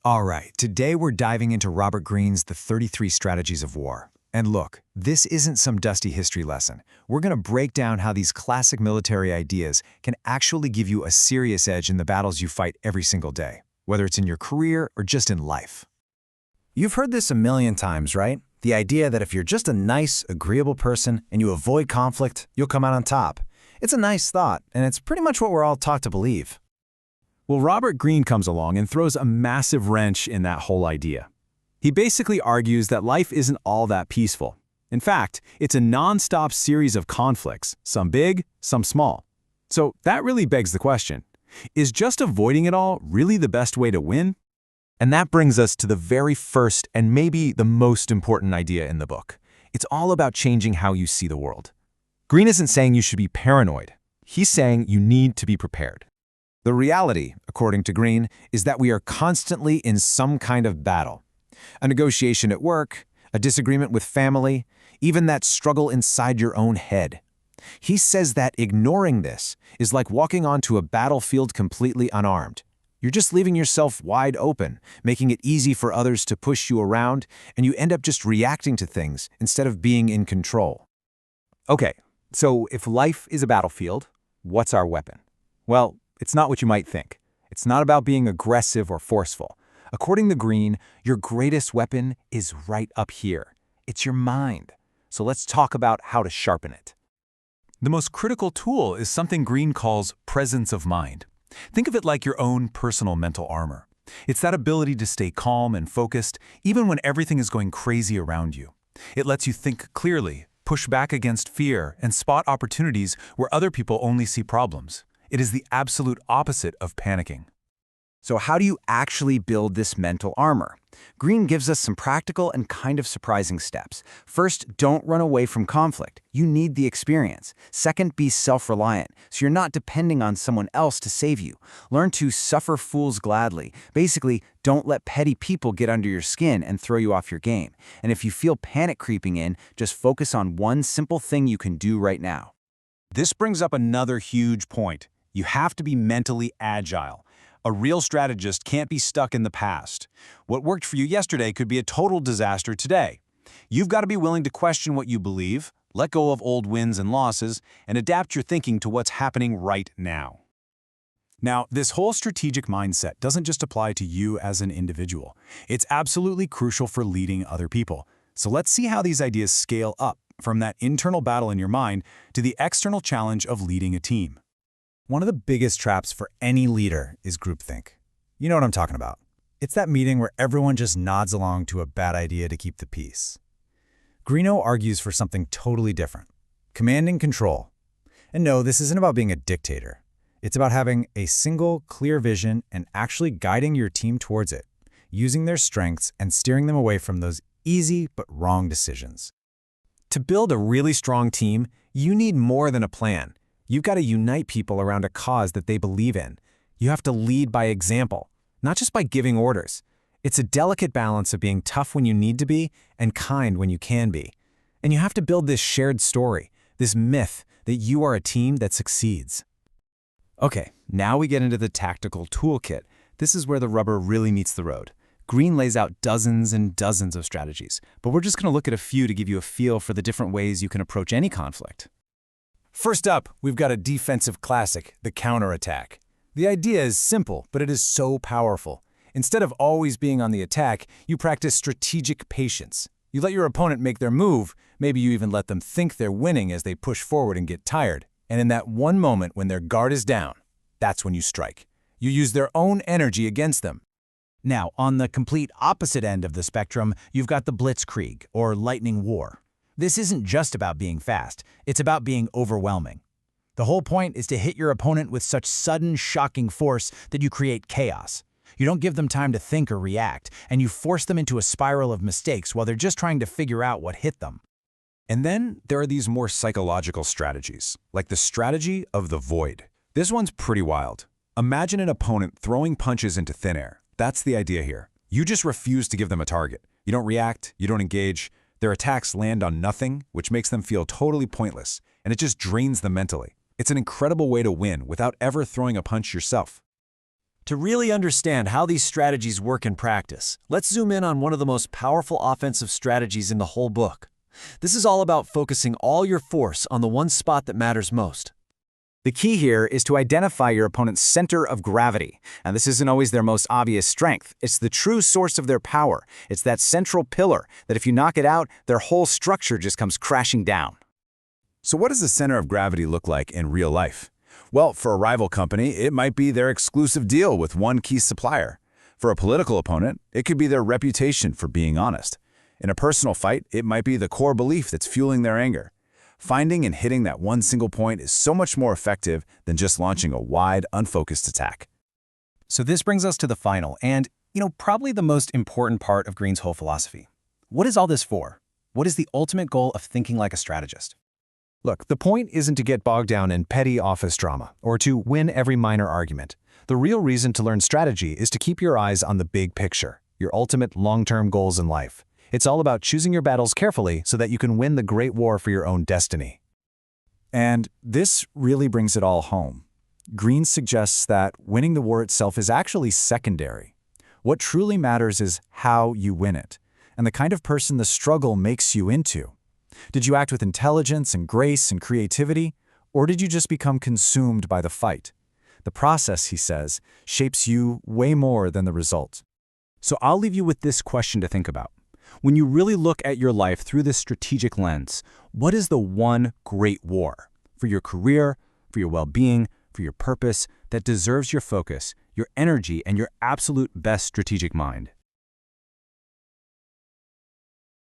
All right, today we're diving into Robert Greene's The 33 Strategies of War. And look, this isn't some dusty history lesson. We're going to break down how these classic military ideas can actually give you a serious edge in the battles you fight every single day, whether it's in your career or just in life. You've heard this a million times, right? The idea that if you're just a nice, agreeable person and you avoid conflict, you'll come out on top. It's a nice thought, and it's pretty much what we're all taught to believe. Well, Robert Greene comes along and throws a massive wrench in that whole idea. He basically argues that life isn't all that peaceful. In fact, it's a non-stop series of conflicts, some big, some small. So that really begs the question, is just avoiding it all really the best way to win? And that brings us to the very first and maybe the most important idea in the book. It's all about changing how you see the world. Greene isn't saying you should be paranoid. He's saying you need to be prepared. The reality, according to Greene, is that we are constantly in some kind of battle. A negotiation at work, a disagreement with family, even that struggle inside your own head. He says that ignoring this is like walking onto a battlefield completely unarmed. You're just leaving yourself wide open, making it easy for others to push you around, and you end up just reacting to things instead of being in control. Okay, so if life is a battlefield, what's our weapon? Well, it's not what you might think. It's not about being aggressive or forceful. According to Greene, your greatest weapon is right up here. It's your mind. So let's talk about how to sharpen it. The most critical tool is something Greene calls presence of mind. Think of it like your own personal mental armor. It's that ability to stay calm and focused even when everything is going crazy around you. It lets you think clearly, push back against fear, and spot opportunities where other people only see problems. It is the absolute opposite of panicking. So how do you actually build this mental armor? Greene gives us some practical and kind of surprising steps. First, don't run away from conflict. You need the experience. Second, be self-reliant, so you're not depending on someone else to save you. Learn to suffer fools gladly. Basically, don't let petty people get under your skin and throw you off your game. And if you feel panic creeping in, just focus on one simple thing you can do right now. This brings up another huge point. You have to be mentally agile. A real strategist can't be stuck in the past. What worked for you yesterday could be a total disaster today. You've got to be willing to question what you believe, let go of old wins and losses, and adapt your thinking to what's happening right now. Now, this whole strategic mindset doesn't just apply to you as an individual. It's absolutely crucial for leading other people. So let's see how these ideas scale up from that internal battle in your mind to the external challenge of leading a team. One of the biggest traps for any leader is groupthink. You know what I'm talking about. It's that meeting where everyone just nods along to a bad idea to keep the peace. Greene argues for something totally different, commanding control. And no, this isn't about being a dictator. It's about having a single, clear vision and actually guiding your team towards it, using their strengths and steering them away from those easy but wrong decisions. To build a really strong team, you need more than a plan. You've got to unite people around a cause that they believe in. You have to lead by example, not just by giving orders. It's a delicate balance of being tough when you need to be and kind when you can be. And you have to build this shared story, this myth that you are a team that succeeds. Okay, now we get into the tactical toolkit. This is where the rubber really meets the road. Greene lays out dozens and dozens of strategies, but we're just going to look at a few to give you a feel for the different ways you can approach any conflict. First up, we've got a defensive classic, the counterattack. The idea is simple, but it is so powerful. Instead of always being on the attack, you practice strategic patience. You let your opponent make their move, maybe you even let them think they're winning as they push forward and get tired. And in that one moment when their guard is down, that's when you strike. You use their own energy against them. Now, on the complete opposite end of the spectrum, you've got the blitzkrieg, or lightning war. This isn't just about being fast, it's about being overwhelming. The whole point is to hit your opponent with such sudden, shocking force that you create chaos. You don't give them time to think or react, and you force them into a spiral of mistakes while they're just trying to figure out what hit them. And then there are these more psychological strategies, like the strategy of the void. This one's pretty wild. Imagine an opponent throwing punches into thin air. That's the idea here. You just refuse to give them a target. You don't react, you don't engage. Their attacks land on nothing, which makes them feel totally pointless, and it just drains them mentally. It's an incredible way to win without ever throwing a punch yourself. To really understand how these strategies work in practice, let's zoom in on one of the most powerful offensive strategies in the whole book. This is all about focusing all your force on the one spot that matters most. The key here is to identify your opponent's center of gravity. And this isn't always their most obvious strength. It's the true source of their power. It's that central pillar that if you knock it out, their whole structure just comes crashing down. So what does the center of gravity look like in real life? Well, for a rival company, it might be their exclusive deal with one key supplier. For a political opponent, it could be their reputation for being honest. In a personal fight, it might be the core belief that's fueling their anger. Finding and hitting that one single point is so much more effective than just launching a wide, unfocused attack. So this brings us to the final and, probably the most important part of Greene's whole philosophy. What is all this for? What is the ultimate goal of thinking like a strategist? Look, the point isn't to get bogged down in petty office drama or to win every minor argument. The real reason to learn strategy is to keep your eyes on the big picture, your ultimate long-term goals in life. It's all about choosing your battles carefully so that you can win the great war for your own destiny. And this really brings it all home. Greene suggests that winning the war itself is actually secondary. What truly matters is how you win it, and the kind of person the struggle makes you into. Did you act with intelligence and grace and creativity, or did you just become consumed by the fight? The process, he says, shapes you way more than the result. So I'll leave you with this question to think about. When you really look at your life through this strategic lens, what is the one great war for your career, for your well-being, for your purpose that deserves your focus, your energy, and your absolute best strategic mind?